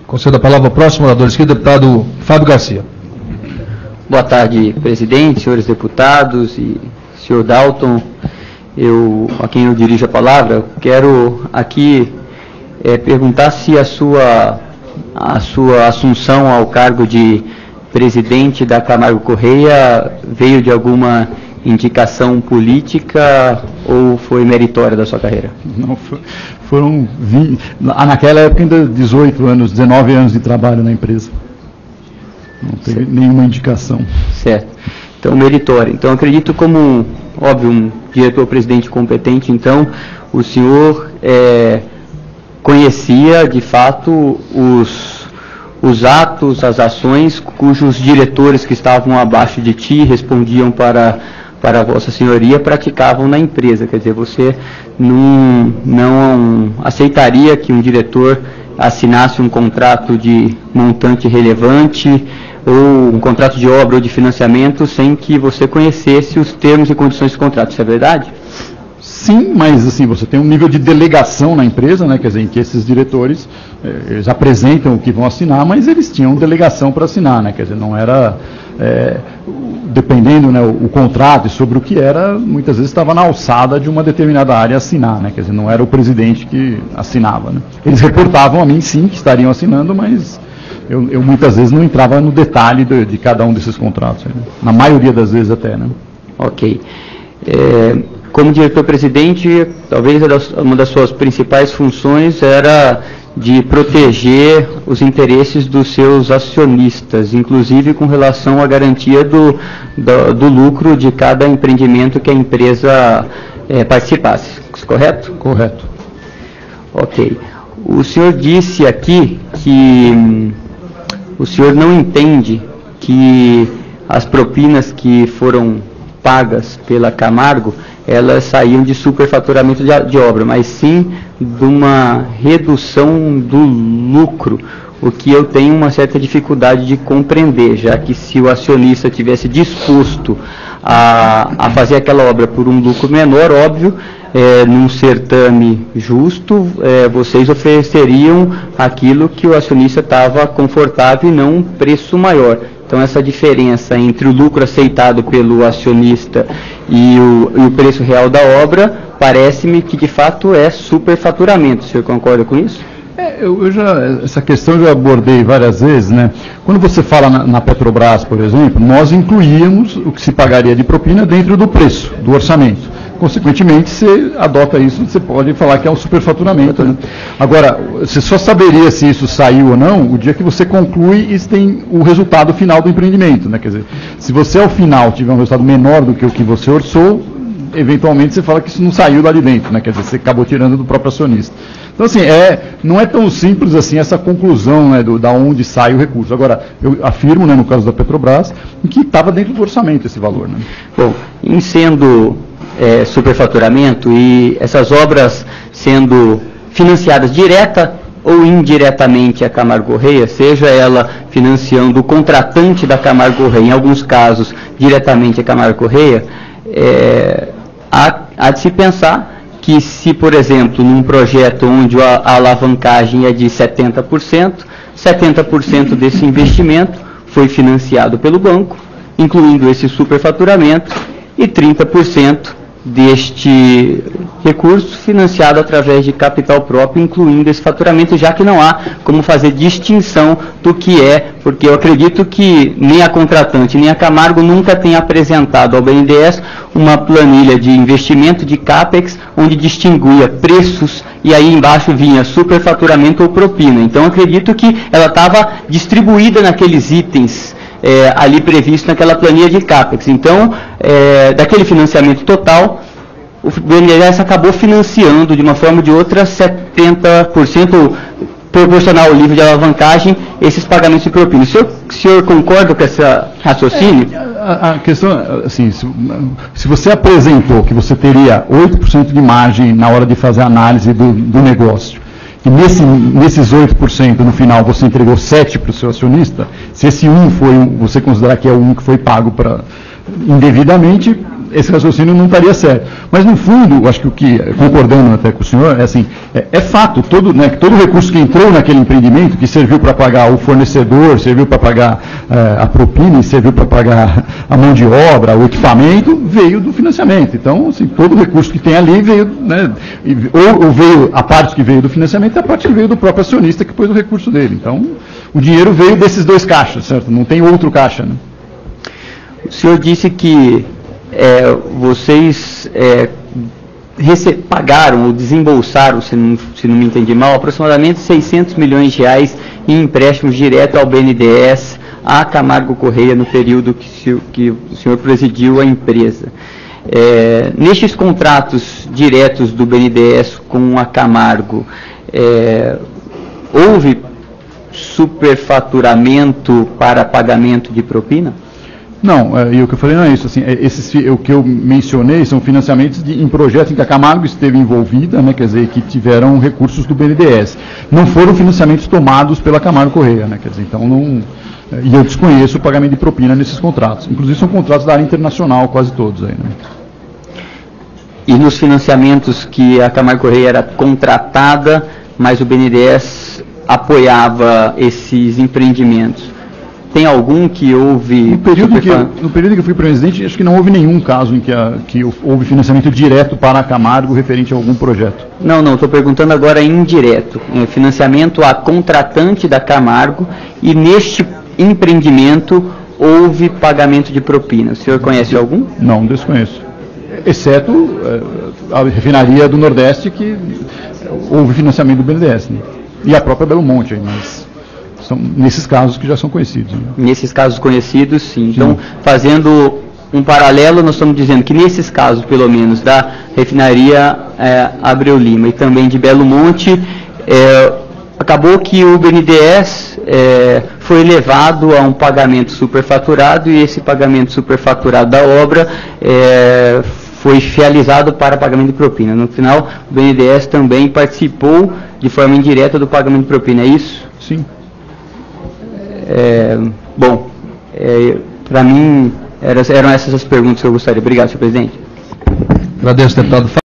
Concedo a palavra ao próximo orador esquerdo, deputado Fábio Garcia. Boa tarde, presidente, senhores deputados e senhor Dalton. A quem eu dirijo a palavra, quero aqui perguntar se a sua assunção ao cargo de presidente da Camargo Correia veio de alguma indicação política ou foi meritória da sua carreira? Não, foram 20, naquela época ainda 18 anos, 19 anos de trabalho na empresa. Não teve nenhuma indicação. Certo. Então, meritória. Então, acredito como, óbvio, um diretor-presidente competente, então, o senhor conhecia, de fato, os atos, as ações cujos diretores que estavam abaixo de ti respondiam para a Vossa Senhoria praticavam na empresa. Quer dizer, você não aceitaria que um diretor assinasse um contrato de montante relevante ou um contrato de obra ou de financiamento sem que você conhecesse os termos e condições do contrato. Isso é verdade? Sim, mas assim, você tem um nível de delegação na empresa, né, quer dizer, em que esses diretores eles apresentam o que vão assinar, mas eles tinham delegação para assinar, né, quer dizer, não era, dependendo, né, o contrato e sobre o que era, muitas vezes estava na alçada de uma determinada área assinar, né, quer dizer, não era o presidente que assinava, né. Eles reportavam a mim, sim, que estariam assinando, mas eu muitas vezes não entrava no detalhe de cada um desses contratos, né, na maioria das vezes até, né. Ok. Como diretor-presidente, talvez uma das suas principais funções era de proteger os interesses dos seus acionistas, inclusive com relação à garantia do lucro de cada empreendimento que a empresa participasse. Correto? Correto. Ok. O senhor disse aqui que o senhor não entende que as propinas que foram pagas pela Camargo, elas saíam de superfaturamento de obra, mas sim de uma redução do lucro, o que eu tenho uma certa dificuldade de compreender, já que se o acionista tivesse disposto a fazer aquela obra por um lucro menor, óbvio, num certame justo, vocês ofereceriam aquilo que o acionista estava confortável e não um preço maior. Então, essa diferença entre o lucro aceitado pelo acionista e o preço real da obra, parece-me que, de fato, é superfaturamento. O senhor concorda com isso? Essa questão eu já abordei várias vezes, né? Quando você fala na Petrobras, por exemplo, nós incluíamos o que se pagaria de propina dentro do preço, do orçamento. Consequentemente, você adota isso, você pode falar que é um superfaturamento, né? Agora, você só saberia se isso saiu ou não o dia que você conclui e tem o resultado final do empreendimento, né? Quer dizer, se você ao final tiver um resultado menor do que o que você orçou, eventualmente você fala que isso não saiu dali dentro, né? Quer dizer, você acabou tirando do próprio acionista. Então, assim, não é tão simples assim essa conclusão, né, da onde sai o recurso. Agora, eu afirmo, né, no caso da Petrobras, que estava dentro do orçamento esse valor, né? Bom, em sendo superfaturamento e essas obras sendo financiadas direta ou indiretamente a Camargo Correia, seja ela financiando o contratante da Camargo Correia, em alguns casos diretamente a Camargo Correia, há de se pensar que se, por exemplo, num projeto onde a alavancagem é de 70%, 70% desse investimento foi financiado pelo banco, incluindo esse superfaturamento, e 30% deste recurso financiado através de capital próprio, incluindo esse faturamento, já que não há como fazer distinção do que porque eu acredito que nem a contratante, nem a Camargo nunca tem apresentado ao BNDES uma planilha de investimento de CAPEX, onde distinguia preços e aí embaixo vinha superfaturamento ou propina. Então, acredito que ela estava distribuída naqueles itens ali previsto naquela planilha de CAPEX. Então, daquele financiamento total, o BNDES acabou financiando de uma forma ou de outra 70% proporcional ao nível de alavancagem esses pagamentos de propina. O senhor concorda com esse raciocínio? A questão, assim, se você apresentou que você teria 8% de margem na hora de fazer a análise do negócio, e nesses 8%, no final, você entregou 7% para o seu acionista, se esse 1 foi, você considerar que é o 1 que foi pago indevidamente, esse raciocínio não estaria certo. Mas, no fundo, acho que o que, concordando até com o senhor, é assim, é fato, todo recurso que entrou naquele empreendimento, que serviu para pagar o fornecedor, serviu para pagar a propina, serviu para pagar a mão de obra, o equipamento, veio do financiamento. Então, assim, todo recurso que tem ali veio, né, ou veio a parte que veio do financiamento e a parte que veio do próprio acionista que pôs o recurso dele. Então, o dinheiro veio desses dois caixas, certo? Não tem outro caixa, né? O senhor disse que vocês pagaram ou desembolsaram, se não me entendi mal, aproximadamente 600 milhões de reais em empréstimos direto ao BNDES, a Camargo Correia, no período que o senhor presidiu a empresa. Nestes contratos diretos do BNDES com a Camargo, houve superfaturamento para pagamento de propina? Não, e o que eu falei não é isso. Assim, o que eu mencionei são financiamentos em projetos em que a Camargo esteve envolvida, né, quer dizer, que tiveram recursos do BNDES. Não foram financiamentos tomados pela Camargo Correia, né, quer dizer, então não. E eu desconheço o pagamento de propina nesses contratos. Inclusive são contratos da área internacional, quase todos aí, né. E nos financiamentos que a Camargo Correia era contratada, mas o BNDES apoiava esses empreendimentos? Tem algum que houve... No período em que eu fui presidente, acho que não houve nenhum caso em que houve financiamento direto para a Camargo referente a algum projeto. Não, estou perguntando agora indireto. Financiamento a contratante da Camargo, e neste empreendimento houve pagamento de propina. O senhor conhece algum? Não, desconheço. Exceto a refinaria do Nordeste, que houve financiamento do BNDES, né? E a própria Belo Monte, mas são nesses casos que já são conhecidos. Né? Nesses casos conhecidos, sim. Então, fazendo um paralelo, nós estamos dizendo que nesses casos, pelo menos, da refinaria Abreu Lima e também de Belo Monte, acabou que o BNDES foi levado a um pagamento superfaturado, e esse pagamento superfaturado da obra foi fializado para pagamento de propina. No final, o BNDES também participou de forma indireta do pagamento de propina, é isso? Sim. Para mim, eram essas as perguntas que eu gostaria. Obrigado, senhor presidente. Agradeço, deputado.